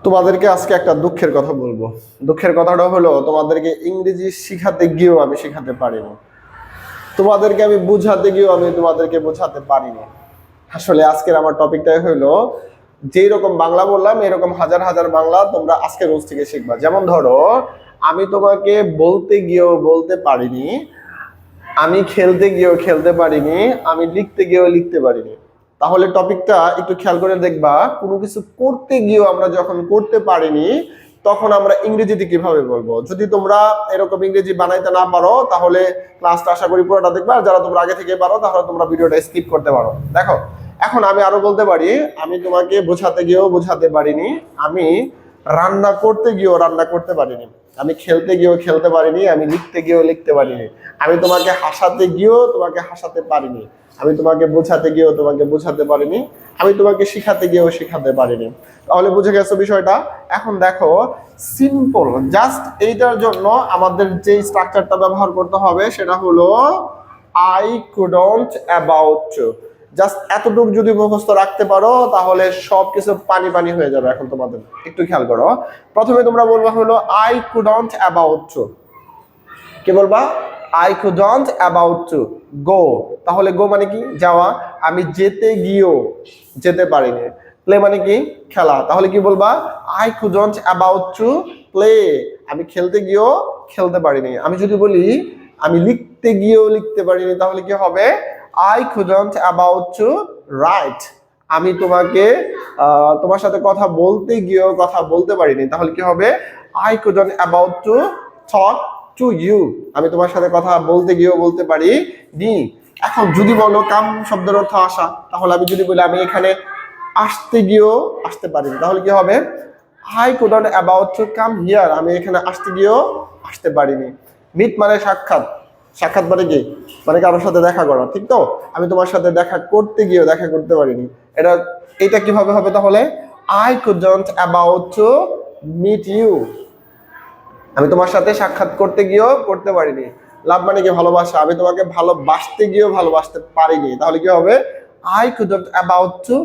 তোমাদেরকে আজকে একটা দুঃখের কথা বলবো। দুঃখের কথাটা হলো, তোমাদেরকে ইংরেজি শিখাতে গিয়েও আমি শেখাতে পারিনি। তোমাদেরকে আমি বুঝাতে গিয়েও আমি তোমাদেরকে বোঝাতে পারিনি। আসলে আজকের আমার টপিকটাই হলো, যেই রকম বাংলা বললাম এরকম হাজার হাজার বাংলা তোমরা আজকে রোজ থেকে শিখবা। যেমন ধরো, আমি তোমাকে বলতে গিয়েও বলতে পারিনি, আমি খেলতে গিয়েও খেলতে পারিনি, আমি লিখতে গিয়েও লিখতে পারিনি। তাহলে টপিকটা একটু খেয়াল করে দেখবা, কোনো কিছু করতে গিয়েও আমরা যখন করতে পারিনি তখন আমরা ইংরেজিতে কিভাবে বলবো। যদি তোমরা এরকম ইংরেজি বানাইতে না পারো তাহলে ক্লাসটা আশা করি পুরোটা দেখবে, আর যারা তোমরা আগে থেকে পারো তাহলে তোমরা ভিডিওটা স্কিপ করতে পারো। দেখো, এখন আমি আরো বলতে পারি, আমি তোমাকে বোঝাতে গিয়েও বোঝাতে পারিনি, আমি রান্না করতে গিয়েও রান্না করতে পারিনি, আমি খেলতে গিয়েও খেলতে পারিনি, আমি লিখতে গিয়েও লিখতে পারিনি, আমি তোমাকে হাসাতে গিয়েও তোমাকে হাসাতে পারিনি, আমি তোমাকে বোঝাতে গিয়েও তোমাকে বোঝাতে পারিনি, আমি তোমাকে শিখাতে গিয়েও শিখাতে পারিনি। তাহলে বুঝে গেছো বিষয়টা। এখন দেখো, সিম্পল জাস্ট এইটার জন্য আমাদের যে স্ট্রাকচারটা ব্যবহার করতে হবে সেটা হলো I couldn't about to. Just এতটুকু যদি মুখস্থ রাখতে পারো তাহলে সবকিছু পানি পানি হয়ে যাবে। এখন তোমাদের একটু খেয়াল করো, প্রথমে তোমরা বলবা হলো আই কুডন্ট অ্যাবাউট টু। কি বলবা? I couldn't about to go. তাহলে গো মানে কি? যাওয়া। আমি যেতে গিয়েও যেতে পারিনি। প্লে মানে কি? খেলা। তাহলে কি বলবা? I couldn't about to play. আমি খেলতে গিয়েও খেলতে পারিনি। আমি যদি বলি আমি লিখতে গিয়েও লিখতে পারিনি তাহলে কি হবে? I couldn't about to write. আমি তোমার সাথে কথা বলতে গিয়েও কথা বলতে পারিনি তাহলে কি হবে? I couldn't about to talk to you. আমি তোমার সাথে কথা বলতে গিয়েও বলতে পারি নি। এখন যদি বলো কাম শব্দের অর্থ আসা, তাহলে আমি যদি বলি আমি এখানে আসতে গিয়েও আসতে পারিনি তাহলে কি হবে? I couldn't about to come here. আমি এখানে আসতে গিয়েও আসতে পারিনি। মিট মানে সাক্ষাৎ। সাক্ষাৎ মানে কি? মানে কারোর সাথে দেখা করা, ঠিক তো? আমি তোমার সাথে দেখা করতে গিয়েও দেখা করতে পারিনি। এটা কিভাবে হবে তাহলে? I couldn't about to meet you. আমি তোমার সাথে সাক্ষাৎ করতে গিয়েও করতে পারিনি। লাভ মানে কি? ভালোবাসা। আমি তোমাকে ভালোবাসতে গিয়েও ভালোবাসতে পারিনি তাহলে কি হবে? I couldn't about to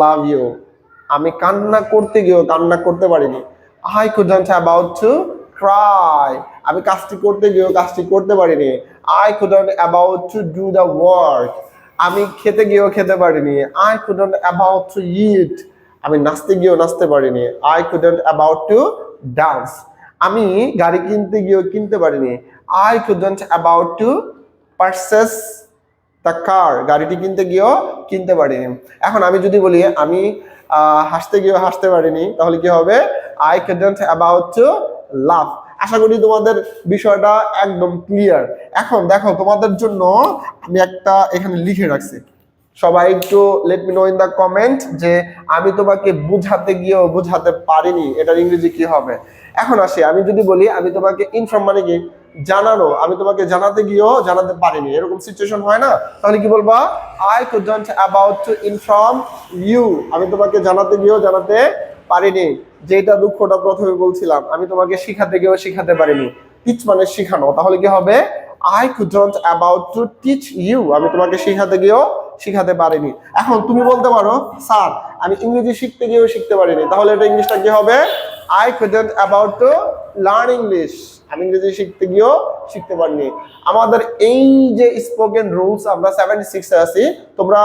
love you. আমি কান্না করতে গিয়েও কান্না করতে পারিনি। I couldn't about to cry. আমি কাজটি করতে গিয়েও কাজটি করতে পারিনি। I couldn't about to do the work. আমি খেতে গিয়েও খেতে পারিনি। I couldn't about to eat. আমি নাচতে গিয়েও নাচতে পারিনি। I couldn't about to dance. আমি গাড়ি কিনতে গিয়েও কিনতে পারিনি। I couldn't about to purchase the car. গাড়িটি কিনতে গিয়েও কিনতে পারিনি। এখন আমি যদি বলি আমি হাসতে গিয়েও হাসতে পারিনি তাহলে কি হবে? আই কুডন্ট অ্যাবাউট টু লাভ। আশা করি তোমাদের বিষয়টা একদম ক্লিয়ার। এখন দেখো, তোমাদের জন্য আমি একটা এখানে লিখে রাখছি। সবাই একটু let me know in the comment যে আমি তোমাকে বুঝাতে গিয়েও বুঝাতে পারিনি, এটার ইংরেজি কি হবে। এখন আসি, আমি যদি বলি আমি তোমাকে ইনফর্ম মানে কি? জানানো। আমি তোমাকে জানাতে গিয়েও জানাতে পারিনি, এরকম সিচুয়েশন হয় না? তাহলে কি বলবা? I couldn't about to inform you. আমি তোমাকে জানাতে গিয়েও জানাতে পারিনি। যেটা দুঃখটা প্রথমে বলছিলাম, আমি তোমাকে শিখাতে গিয়েও শিখাতে পারিনি। টিচ মানে শিখানো। তাহলে কি হবে? I couldn't about to teach you. আমি তোমাকে শিখাতে গিয়েও শিখাতে পারিনি। এখন তুমি বলতে পারো, স্যার আমি ইংরেজি শিখতে গিয়েও শিখতে পারিনি, তাহলে এটা ইংলিশটা কি হবে? I couldn't about to learn English. আমি ইংরেজি শিখতে গিয়েও শিখতে পারিনি। আমাদের এই যে স্পোকেন রুলস, আমরা 76 আছি। তোমরা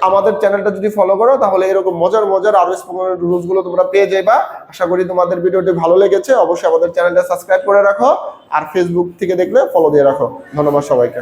আমাদের চ্যানেলটা যদি ফলো করো তাহলে এরকম মজার মজার আরো স্পোকেন রুলস গুলো তোমরা পেয়ে যাইবা। আশা করি তোমাদের ভিডিওটি ভালো লেগেছে। অবশ্যই আমাদের চ্যানেলটা সাবস্ক্রাইব করে রাখো, আর ফেসবুক থেকে দেখলে ফলো দিয়ে রাখো। ধন্যবাদ সবাইকে।